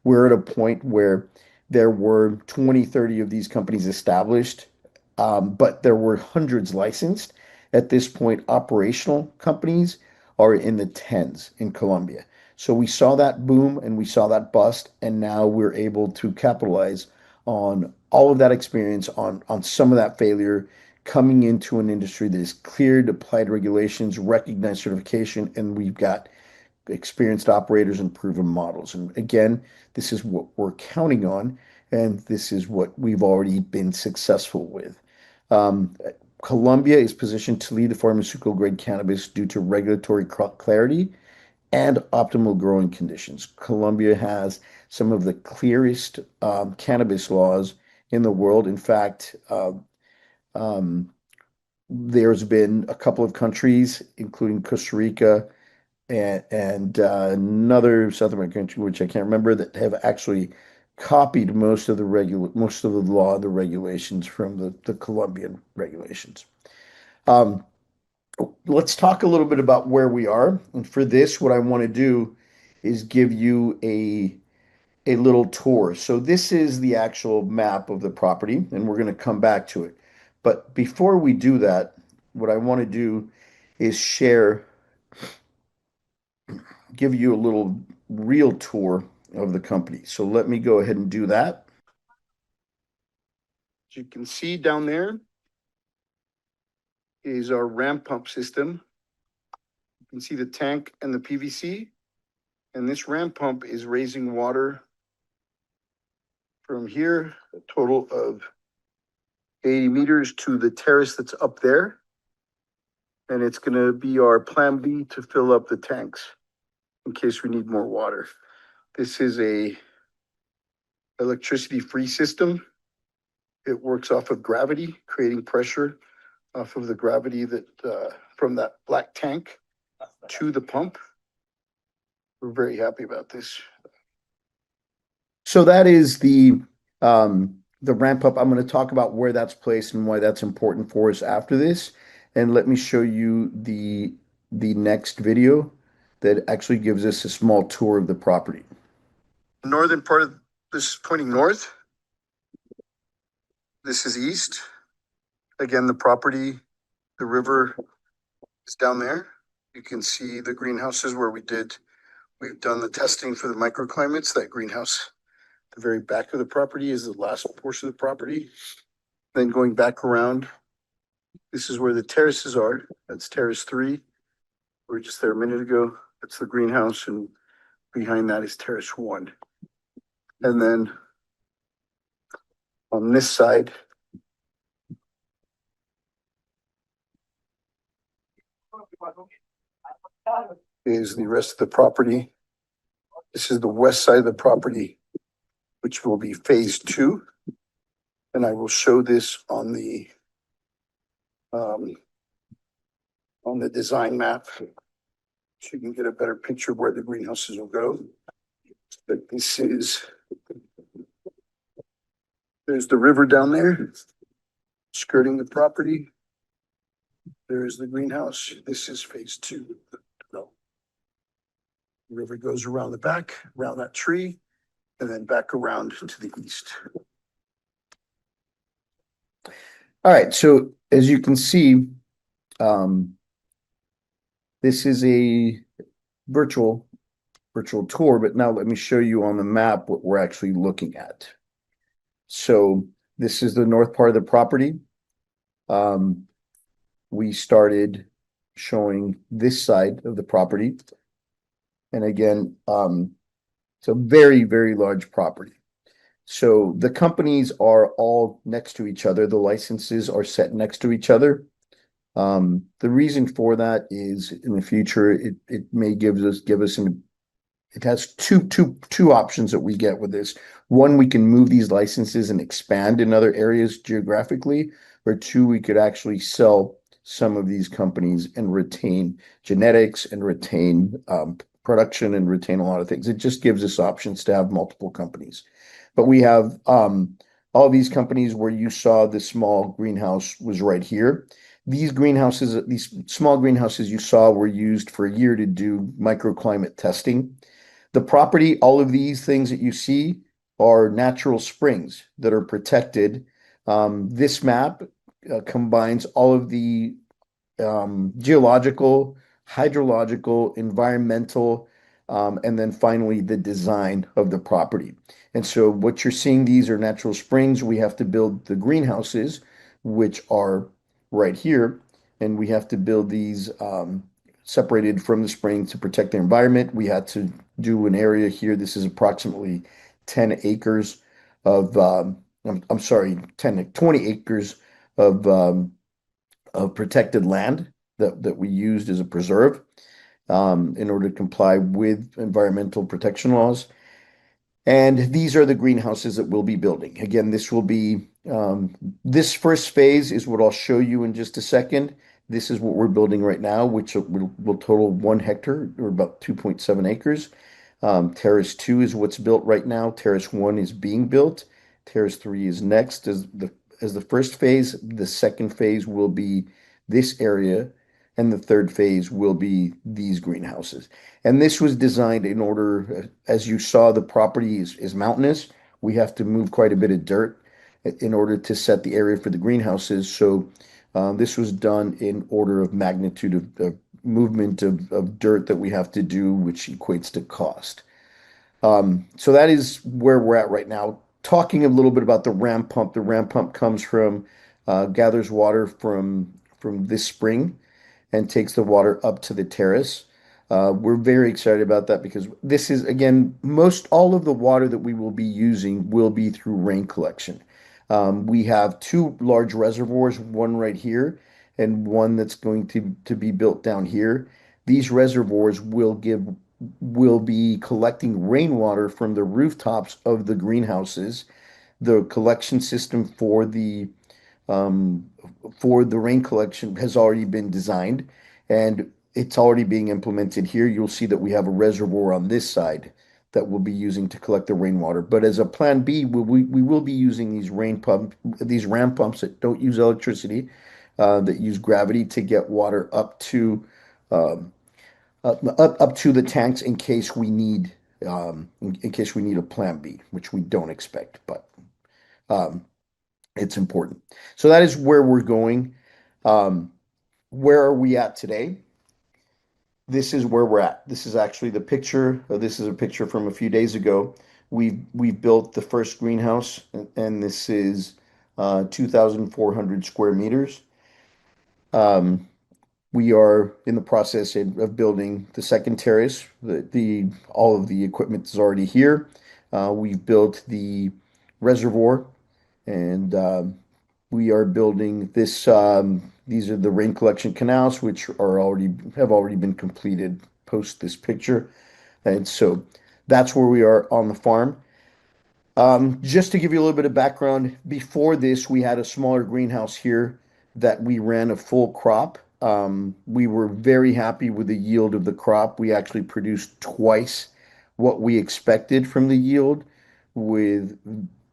We're at a point where there were 20, 30 of these companies established, but there were hundreds licensed. At this point, operational companies are in the tens in Colombia. So we saw that boom and we saw that bust, and now we're able to capitalize on all of that experience, on some of that failure, coming into an industry that is cleared, applied regulations, recognized certification, and we've got experienced operators and proven models. And again, this is what we're counting on, and this is what we've already been successful with. Colombia is positioned to lead the pharmaceutical grade cannabis due to regulatory clarity and optimal growing conditions. Colombia has some of the clearest cannabis laws in the world. In fact, there's been a couple of countries, including Costa Rica and another South American country, which I can't remember, that have actually copied most of the law, the regulations from the Colombian regulations. Let's talk a little bit about where we are. And for this, what I want to do is give you a little tour. So this is the actual map of the property, and we're going to come back to it. But before we do that, what I want to do is give you a little real tour of the company. So let me go ahead and do that. As you can see down there is our ramp pump system. You can see the tank and the PVC. And this ramp pump is raising water from here, a total of 80 meters, to the terrace that's up there. And it's going to be our plan B to fill up the tanks in case we need more water. This is a electricity-free system. It works off of gravity, creating pressure off of the gravity that from that black tank to the pump. We're very happy about this. So that is the ramp up. I'm going to talk about where that's placed and why that's important for us after this. And let me show you the the next video that actually gives us a small tour of the property. The northern part of this is pointing north. This is east. Again, the property, the river is down there. You can see the greenhouses where we've done the testing for the microclimates. That greenhouse, the very back of the property, is the last portion of the property. Then going back around, this is where the terraces are. That's terrace 3. We were just there a minute ago. That's the greenhouse, and behind that is terrace 1. And then on this side is the rest of the property. This is the west side of the property, which will be phase 2. And I will show this on the design map so you can get a better picture of where the greenhouses will go. But there's the river down there skirting the property. There is the greenhouse. This is phase 2. The river goes around the back, around that tree, and then back around to the east. All right, so as you can see, this is a virtual tour, but now let me show you on the map what we're actually looking at. So this is the north part of the property. We started showing this side of the property. And again, it's a very, very large property. So the companies are all next to each other. The licenses are set next to each other. The reason for that is in the future, it may give us it has two options that we get with this. One, we can move these licenses and expand in other areas geographically, or 2, we could actually sell some of these companies and retain genetics and retain production and retain a lot of things. It just gives us options to have multiple companies. But we have all these companies where you saw the small greenhouse was right here. These small greenhouses you saw were used for a year to do microclimate testing. The property, all of these things that you see are natural springs that are protected. This map combines all of the geological, hydrological, environmental, and then finally the design of the property. And so what you're seeing, these are natural springs. We have to build the greenhouses, which are right here, and we have to build these separated from the spring to protect the environment. We had to do an area here. This is approximately 10 acres of, 20 acres of protected land that we used as a preserve in order to comply with environmental protection laws. And these are the greenhouses that we'll be building. Again, this will be, this first phase is what I'll show you in just a second. This is what we're building right now, which will total 1 hectare or about 2.7 acres. Terrace 2 is what's built right now. Terrace 1 is being built. Terrace 3 is next as the first phase. The second phase will be this area, and the third phase will be these greenhouses. And this was designed in order, as you saw, the property is mountainous. We have to move quite a bit of dirt in order to set the area for the greenhouses. So this was done in order of magnitude of movement of dirt that we have to do, which equates to cost. So that is where we're at right now. Talking a little bit about the ram pump. The ram pump comes from, gathers water from this spring and takes the water up to the terrace. We're very excited about that because this is, again, all of the water that we will be using will be through rain collection. We have 2 large reservoirs, one right here and one that's going to be built down here. These reservoirs will be collecting rainwater from the rooftops of the greenhouses. The collection system for the rain collection has already been designed, and it's already being implemented here. You'll see that we have a reservoir on this side that we'll be using to collect the rainwater. But as a plan B, we will be using these ram pumps that don't use electricity, that use gravity to get water up to up to the tanks in case we need a plan B, which we don't expect, but it's important. So that is where we're going. Where are we at today? This is where we're at. This is actually the picture. This is a picture from a few days ago. We've built the first greenhouse, and this is 2,400 square meters. We are in the process of building the second terrace. All of the equipment is already here. We've built the reservoir, and we are building this. These are the rain collection canals, which have already been completed post this picture, and so that's where we are on the farm. Just to give you a little bit of background, before this, we had a smaller greenhouse here that we ran a full crop. We were very happy with the yield of the crop. We actually produced twice what we expected from the yield with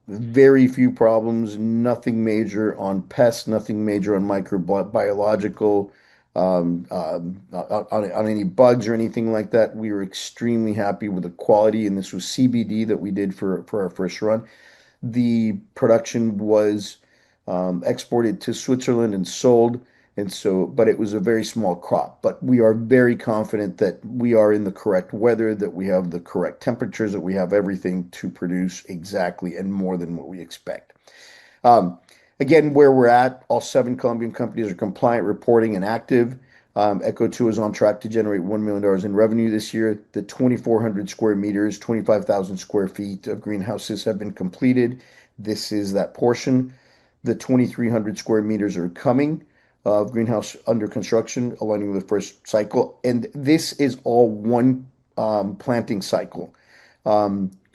very few problems, nothing major on pests, nothing major on microbiological, on any bugs or anything like that. We were extremely happy with the quality, and this was CBD that we did for our first run. The production was exported to Switzerland and sold, but it was a very small crop. But we are very confident that we are in the correct weather, that we have the correct temperatures, that we have everything to produce exactly and more than what we expect. Again, where we're at, all 7 Colombian companies are compliant, reporting, and active. Echo 2 is on track to generate $1 million in revenue this year. The 2,400 square meters, 25,000 square feet of greenhouses have been completed. This is that portion. The 2,300 square meters are coming of greenhouse under construction, aligning with the first cycle. And this is all one planting cycle.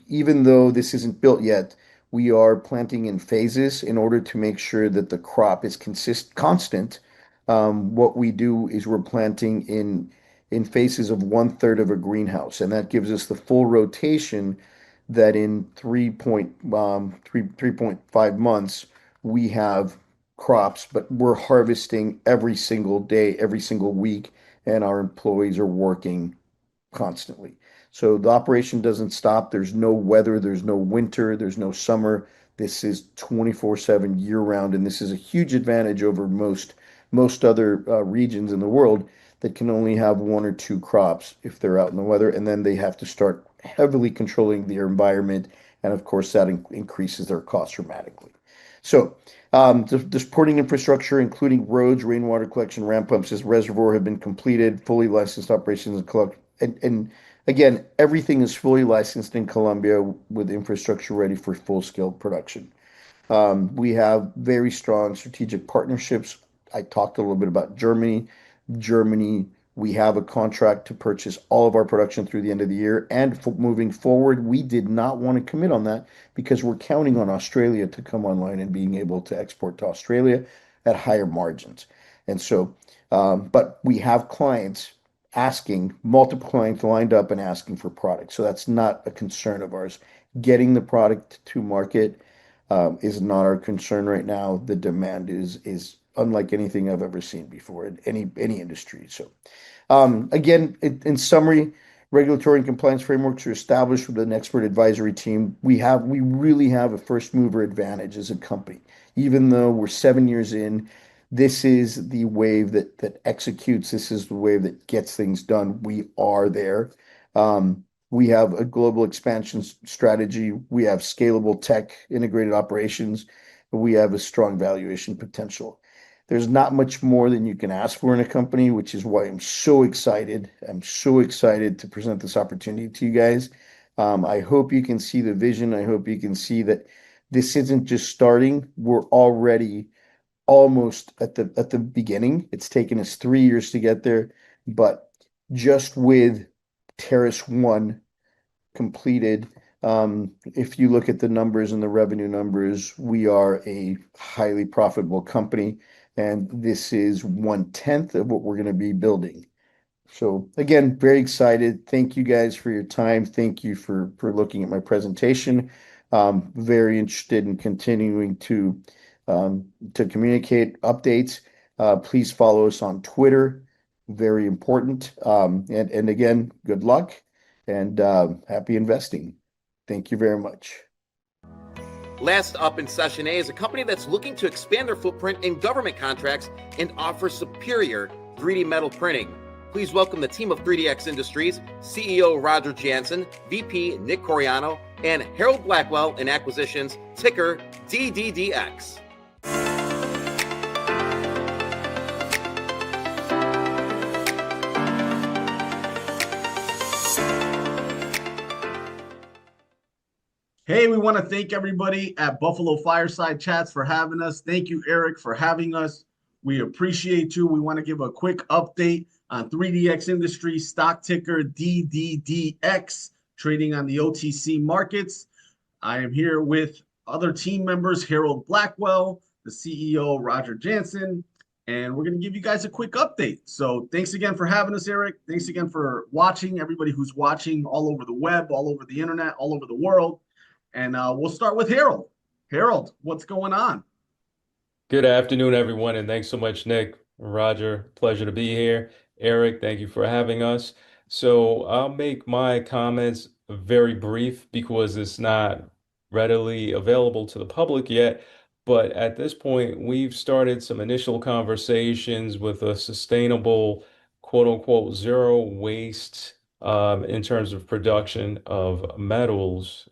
Even though this isn't built yet, we are planting in phases in order to make sure that the crop is constant. What we do is we're planting in phases of 1/3 of a greenhouse, and that gives us the full rotation that in 3.5 months we have crops, but we're harvesting every single day, every single week, and our employees are working constantly. So the operation doesn't stop. There's no weather, there's no winter, there's no summer. This is 24/7 year round, and this is a huge advantage over most other regions in the world that can only have 1 or 2 crops if they're out in the weather, and then they have to start heavily controlling their environment, and of course that increases their costs dramatically. So the supporting infrastructure, including roads, rainwater collection, ramp pumps, this reservoir have been completed, fully licensed operations and again, everything is fully licensed in Colombia with infrastructure ready for full-scale production. We have very strong strategic partnerships. I talked a little bit about Germany. We have a contract to purchase all of our production through the end of the year. And moving forward, we did not want to commit on that because we're counting on Australia to come online and being able to export to Australia at higher margins. And so, but we have clients multiple clients lined up and asking for products. So that's not a concern of ours. Getting the product to market is not our concern right now. The demand is unlike anything I've ever seen before in any industry. So again, in summary, regulatory and compliance frameworks are established with an expert advisory team. We really have a first mover advantage as a company. Even though we're 7 years in, this is the wave that executes. This is the wave that gets things done. We are there. We have a global expansion strategy. We have scalable tech, integrated operations. We have a strong valuation potential. There's not much more than you can ask for in a company, which is why I'm so excited. I'm so excited to present this opportunity to you guys. I hope you can see the vision. I hope you can see that this isn't just starting. We're already almost at the beginning. It's taken us 3 years to get there, but just with Terrace 1 completed, if you look at the numbers and the revenue numbers, we are a highly profitable company, and this is 1/10 of what we're going to be building. So again, very excited. Thank you guys for your time. Thank you for looking at my presentation. Very interested in continuing to communicate updates. Please follow us on Twitter. very important. And again, good luck and happy investing. Thank you very much. Last up in Session A is a company that's looking to expand their footprint in government contracts and offer superior 3D metal printing. Please welcome the team of 3DX Industries, CEO Roger Janssen, VP Nick Coriano, and Harold Blackwell in acquisitions, ticker DDDX. Hey, we want to thank everybody at Buffalo Fireside Chats for having us. Thank you, Eric, for having us. We appreciate you. We want to give a quick update on 3DX Industries, stock ticker DDDX, trading on the OTC markets. I am here with other team members, Harold Blackwell, the CEO, Roger Janssen, and we're going to give you guys a quick update. So thanks again for having us, Eric. Thanks again for watching, everybody who's watching all over the web, all over the internet, all over the world. And we'll start with Harold. Harold, what's going on? Good afternoon, everyone, and thanks so much, Nick. Roger, pleasure to be here. Eric, thank you for having us. So I'll make my comments very brief because it's not readily available to the public yet. But at this point, we've started some initial conversations with a sustainable, quote unquote, zero waste in terms of production of metals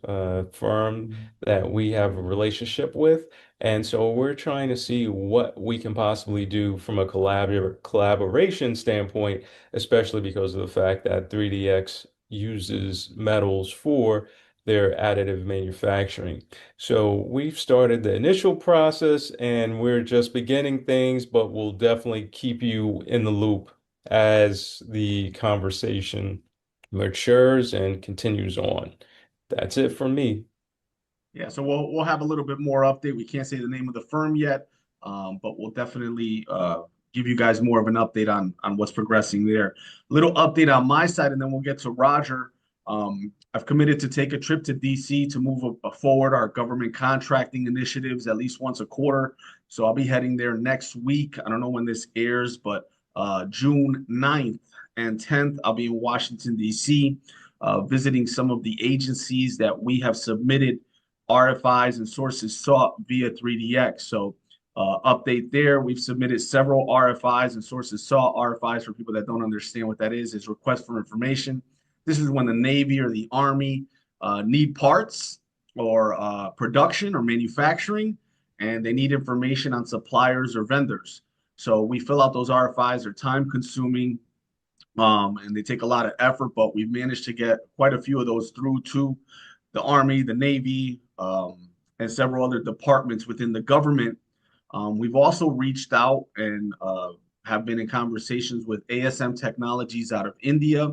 firm that we have a relationship with. And so we're trying to see what we can possibly do from a collaboration standpoint, especially because of the fact that 3DX uses metals for their additive manufacturing. So we've started the initial process and we're just beginning things, but we'll definitely keep you in the loop as the conversation matures and continues on. That's it from me. Yeah, so we'll have a little bit more update. We can't say the name of the firm yet, but we'll definitely give you guys more of an update on what's progressing there. Little update on my side, and then we'll get to Roger. I've committed to take a trip to DC to move forward our government contracting initiatives at least once a quarter. So I'll be heading there next week. I don't know when this airs, but June 9th and 10th, I'll be in Washington, D.C., visiting some of the agencies that we have submitted RFIs and sources sought via 3DX. So update there, we've submitted several RFIs and sources sought. RFIs, for people that don't understand what that is request for information. This is when the Navy or the Army need parts or production or manufacturing, and they need information on suppliers or vendors. So we fill out those RFIs. They're time consuming. And they take a lot of effort, but we've managed to get quite a few of those through to the Army, the Navy, and several other departments within the government. We've also reached out and have been in conversations with ASM Technologies out of India,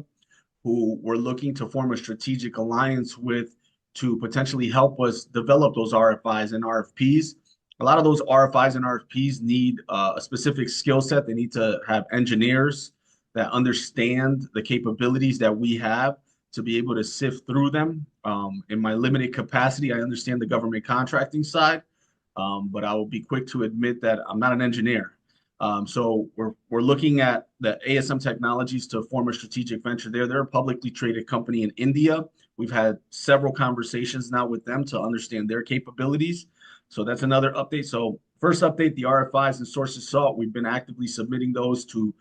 who we're looking to form a strategic alliance with to potentially help us develop those RFIs and RFPs. A lot of those RFIs and RFPs need a specific skill set. They need to have engineers that understand the capabilities that we have to be able to sift through them. In my limited capacity, I understand the government contracting side, but I will be quick to admit that I'm not an engineer. So we're looking at the ASM Technologies to form a strategic venture there. They're a publicly traded company in India. We've had several conversations now with them to understand their capabilities. So that's another update. So first update, the RFIs and sources sought. We've been actively submitting those to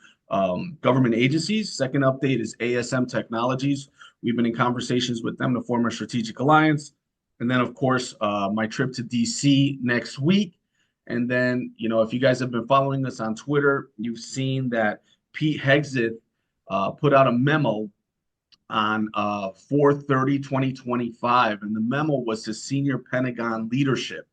government agencies. Second update is ASM Technologies. We've been in conversations with them to form a strategic alliance. And then, of course, my trip to DC next week. And then, you know, if you guys have been following us on Twitter, you've seen that Pete Hegseth put out a memo on 4/30/2025. And the memo was to senior Pentagon leadership.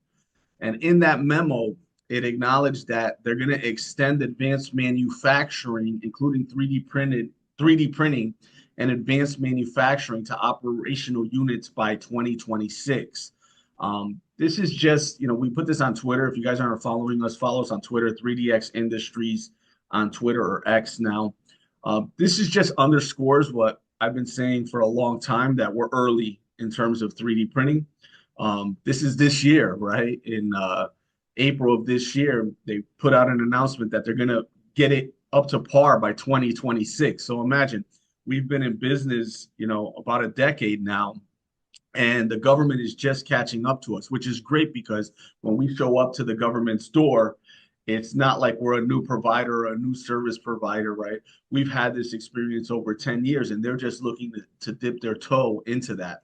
And in that memo, it acknowledged that they're going to extend advanced manufacturing, including 3D printing and advanced manufacturing to operational units by 2026. This is just, you know, we put this on Twitter. If you guys aren't following us, follow us on Twitter, 3DX Industries on Twitter or X now. This is just underscores what I've been saying for a long time, that we're early in terms of 3D printing. This is this year, right? In April of this year, they put out an announcement that they're going to get it up to par by 2026. So imagine, we've been in business, about a decade now, and the government is just catching up to us, which is great because when we show up to the government's door, it's not like we're a new provider or a new service provider, right? We've had this experience over 10 years, and they're just looking to dip their toe into that.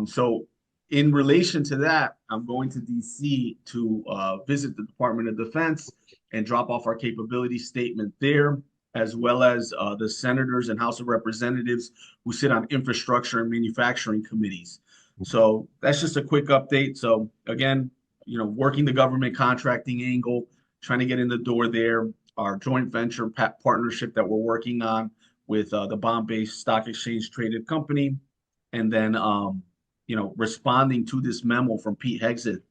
So in relation to that, I'm going to DC to visit the Department of Defense and drop off our capability statement there, as well as the senators and House of Representatives who sit on infrastructure and manufacturing committees. So that's just a quick update. So again, working the government contracting angle, trying to get in the door there, our joint venture partnership that we're working on with the Bombay Stock Exchange traded company, and then responding to this memo from Pete Hegseth,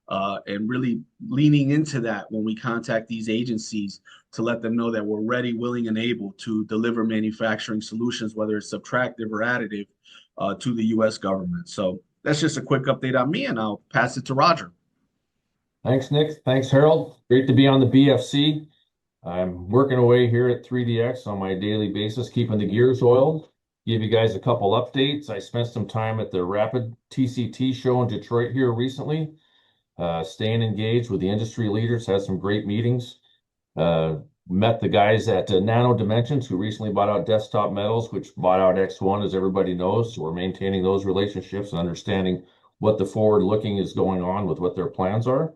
and really leaning into that when we contact these agencies to let them know that we're ready, willing, and able to deliver manufacturing solutions, whether it's subtractive or additive, to the U.S. government. So that's just a quick update on me, and I'll pass it to Roger. Thanks, Nick. Thanks, Harold. Great to be on the BFC. I'm working away here at 3DX on my daily basis, keeping the gears oiled. Give you guys a couple updates. I spent some time at the Rapid TCT show in Detroit here recently, staying engaged with the industry leaders, had some great meetings. Met the guys at Nano Dimensions, who recently bought out Desktop Metals, which bought out X1, as everybody knows. So we're maintaining those relationships and understanding what the forward looking is going on with what their plans are.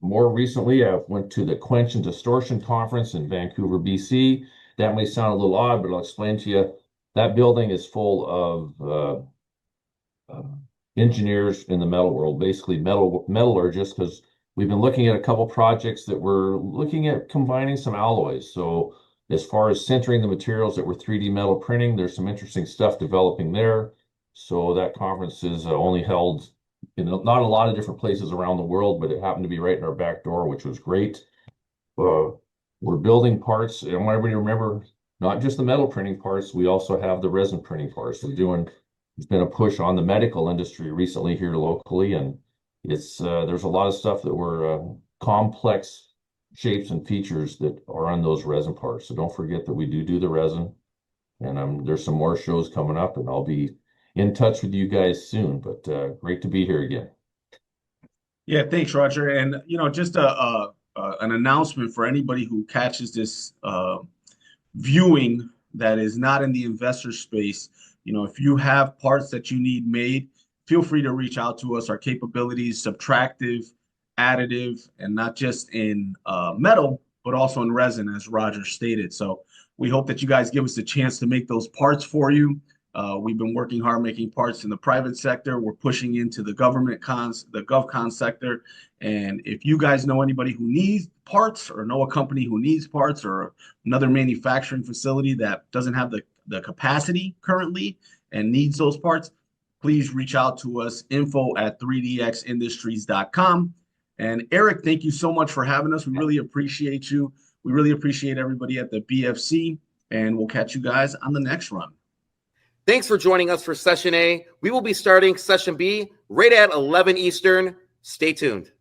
More recently, I went to the Quench and Distortion Conference in Vancouver, BC. That may sound a little odd, but I'll explain to you. That building is full of engineers in the metal world, basically metallurgists, because we've been looking at a couple projects that we're looking at combining some alloys. So as far as sintering the materials that we're 3D metal printing, there's some interesting stuff developing there. So that conference is only held in not a lot of different places around the world, but it happened to be right in our back door, which was great. We're building parts. I want everybody to remember, not just the metal printing parts, we also have the resin printing parts. There's been a push on the medical industry recently here locally, and there's a lot of stuff that were complex shapes and features that are on those resin parts. So don't forget that we do the resin, and there's some more shows coming up, and I'll be in touch with you guys soon, but great to be here again. Yeah, thanks, Roger. And, just an announcement for anybody who catches this viewing that is not in the investor space. If you have parts that you need made, feel free to reach out to us. Our capabilities, subtractive, additive, and not just in metal, but also in resin, as Roger stated. So we hope that you guys give us a chance to make those parts for you. We've been working hard making parts in the private sector. We're pushing into the government the GovCon sector. And if you guys know anybody who needs parts, or know a company who needs parts, or another manufacturing facility that doesn't have the capacity currently and needs those parts, please reach out to us, info@3dxindustries.com. And Eric, thank you so much for having us. We really appreciate you. We really appreciate everybody at the BFC, and we'll catch you guys on the next run. Thanks for joining us for Session A. We will be starting Session B right at 11 Eastern. Stay tuned.